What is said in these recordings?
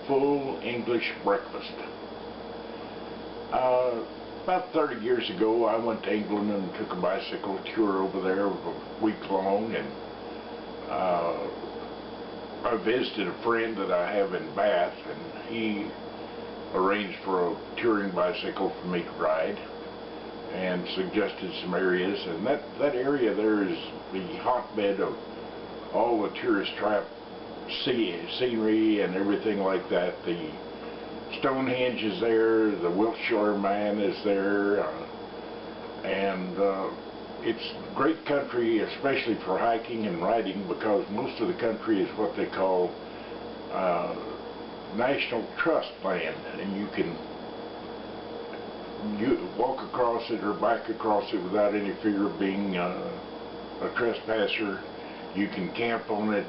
full English breakfast. About 30 years ago, I went to England and took a bicycle tour over there a week long, and I visited a friend that I have in Bath, and he arranged for a touring bicycle for me to ride and suggested some areas, and that area there is the hotbed of all the tourist trap scenery and everything like that. The Stonehenge is there, the Wiltshire Man is there, and it's great country, especially for hiking and riding, because most of the country is what they call National Trust land, and you can walk across it or bike across it without any fear of being a trespasser. You can camp on it.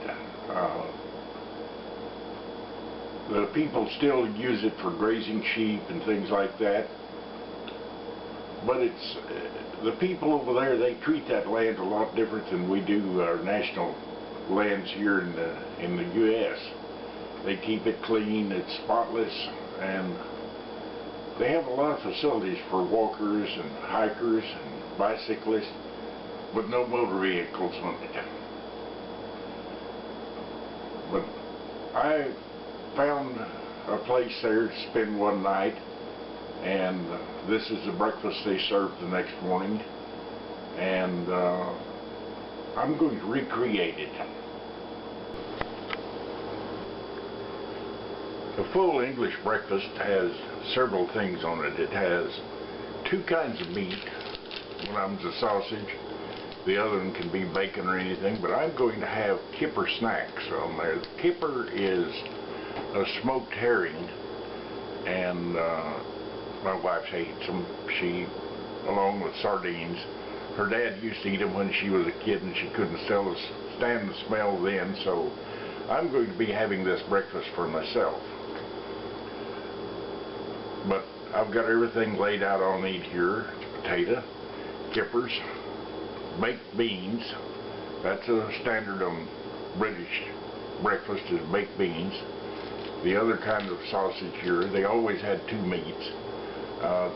The people still use it for grazing sheep and things like that, but it's the people over there, they treat that land a lot different than we do our national lands here in the U.S. They keep it clean, it's spotless, and they have a lot of facilities for walkers and hikers and bicyclists, but no motor vehicles on it. But I found a place there to spend one night, and this is the breakfast they served the next morning, and I'm going to recreate it. The full English breakfast has several things on it. It has two kinds of meat. One of them's a sausage, the other one can be bacon or anything, but I'm going to have kipper snacks on there. The kipper is a smoked herring, and my wife hates them. She, along with sardines, her dad used to eat them when she was a kid, and she couldn't stand the smell then, so I'm going to be having this breakfast for myself. But I've got everything laid out on it here. Potato, kippers, baked beans. That's a standard on British breakfast, is baked beans. The other kind of sausage here, they always had two meats,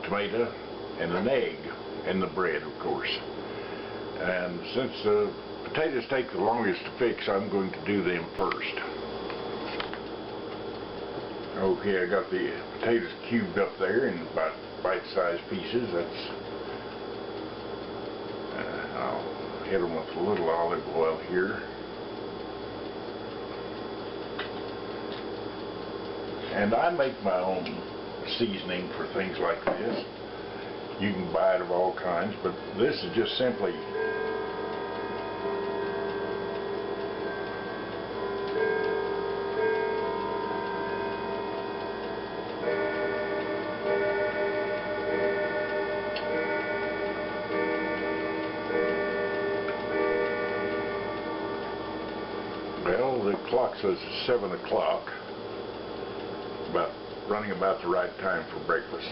tomato and an egg, and the bread, of course. And since the potatoes take the longest to fix, I'm going to do them first. Okay, I got the potatoes cubed up there in about bite-sized pieces. I'll hit them with a little olive oil here. And I make my own seasoning for things like this. You can buy it of all kinds, but this is just simply the clock says 7 o'clock, running about the right time for breakfast.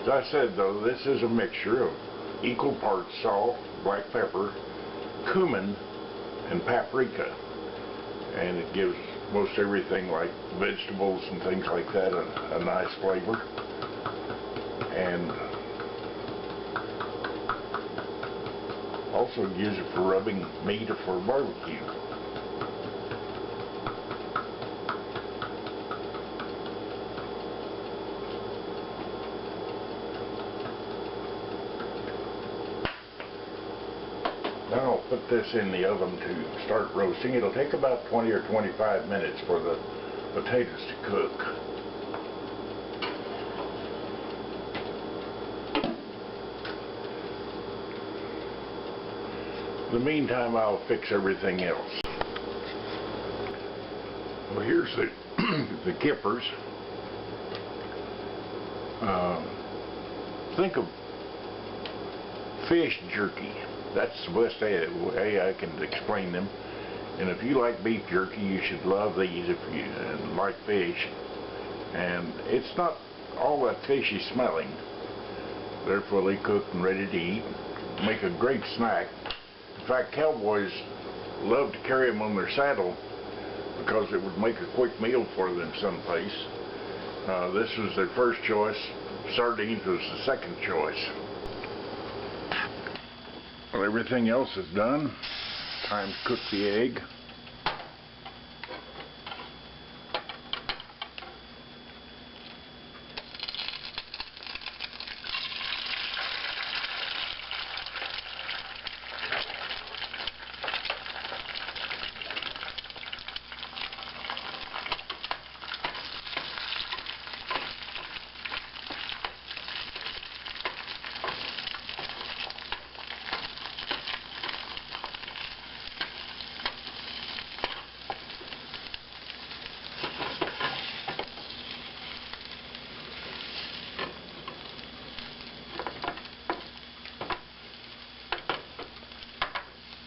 As I said, though, this is a mixture of equal parts salt, black pepper, cumin, and paprika, and it gives most everything, like vegetables and things like that, a nice flavor. And also use it for rubbing meat or for barbecue. Now I'll put this in the oven to start roasting. It'll take about 20 or 25 minutes for the potatoes to cook. In the meantime, I'll fix everything else. Well, here's the kippers. Think of fish jerky. That's the best way I can explain them. And if you like beef jerky, you should love these if you like fish. And it's not all that fishy smelling. They're fully cooked and ready to eat. Make a great snack. In fact, cowboys love to carry them on their saddle because it would make a quick meal for them someplace. This was their first choice. Sardines was the second choice. Well, everything else is done. Time to cook the egg.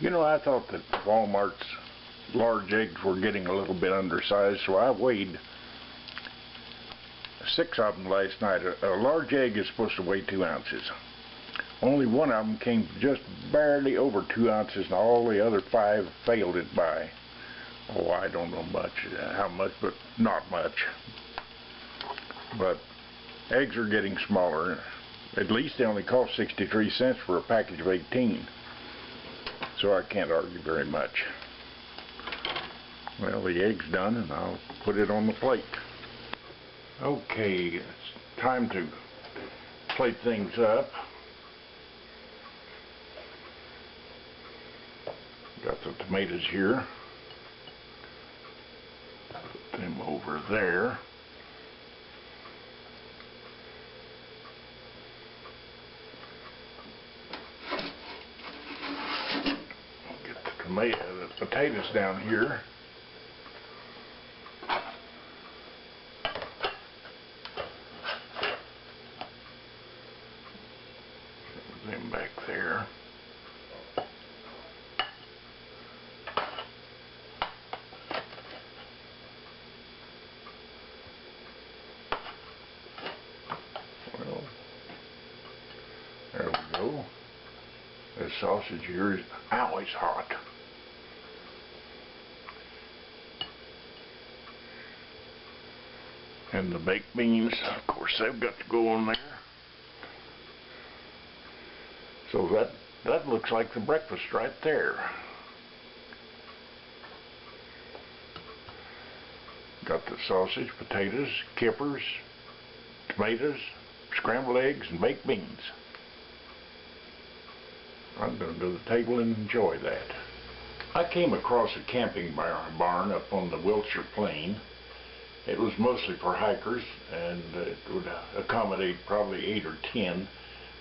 You know, I thought that Walmart's large eggs were getting a little bit undersized, so I weighed 6 of them last night. A large egg is supposed to weigh 2 ounces. Only one of them came just barely over 2 ounces, and all the other 5 failed it by, oh, I don't know how much, but not much. But eggs are getting smaller. At least they only cost 63 cents for a package of 18. So I can't argue very much. Well, the egg's done, and I'll put it on the plate. Okay, it's time to plate things up. Got the tomatoes here. Put them over there. The potatoes down here. Put them back there. Well, there we go. This sausage here is always hot. And the baked beans, of course, they've got to go on there. So that looks like the breakfast right there. Got the sausage, potatoes, kippers, tomatoes, scrambled eggs, and baked beans. I'm going to go to the table and enjoy that. I came across a camping barn up on the Wilshire Plain. It was mostly for hikers, and it would accommodate probably 8 or 10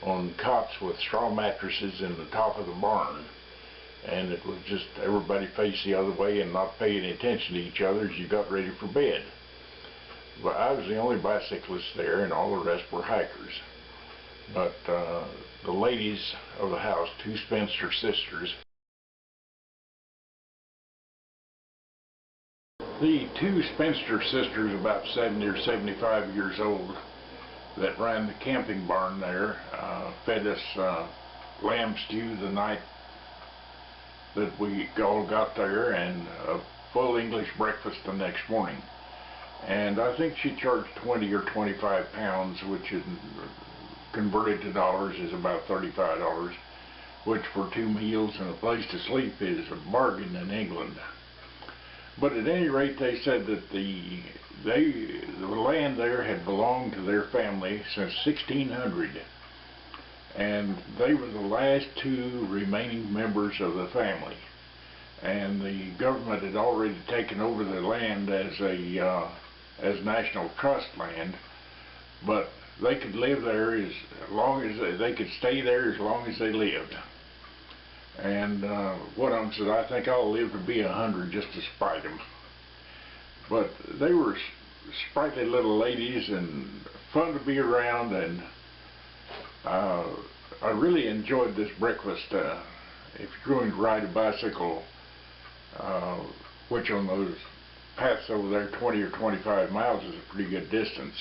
on cots with straw mattresses in the top of the barn. And it was just everybody face the other way and not pay any attention to each other as you got ready for bed. But I was the only bicyclist there, and all the rest were hikers. But the ladies of the house, 2 spinster sisters, the 2 spinster sisters, about 70 or 75 years old, that ran the camping barn there, fed us lamb stew the night that we all got there, and a full English breakfast the next morning. And I think she charged 20 or 25 pounds, which is converted to dollars is about $35, which for 2 meals and a place to sleep is a bargain in England. But at any rate, they said that the land there had belonged to their family since 1600, and they were the last 2 remaining members of the family. And the government had already taken over the land as National Trust land, but they could live there as long as they could stay there as long as they lived. And one of them said, I think I'll live to be 100 just to spite them. But they were sprightly little ladies and fun to be around, and I really enjoyed this breakfast. If you're going to ride a bicycle, which on those paths over there, 20 or 25 miles is a pretty good distance,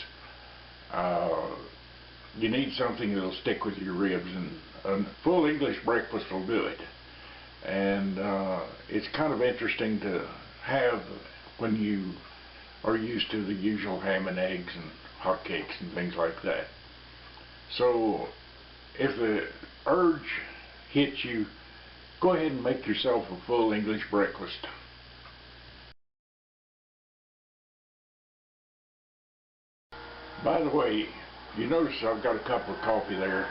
you need something that'll stick with your ribs, and a full English breakfast will do it. And it's kind of interesting to have when you are used to the usual ham and eggs and hotcakes and things like that. So if the urge hits you, go ahead and make yourself a full English breakfast. By the way, you notice I've got a cup of coffee there.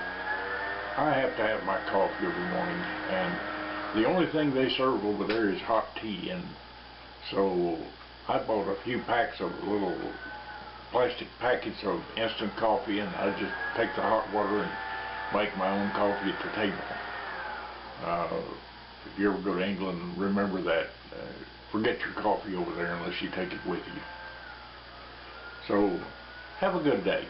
I have to have my coffee every morning, and the only thing they serve over there is hot tea, and so I bought a few packs of little plastic packets of instant coffee, and I just take the hot water and make my own coffee at the table. If you ever go to England, remember that. Forget your coffee over there unless you take it with you. So, have a good day.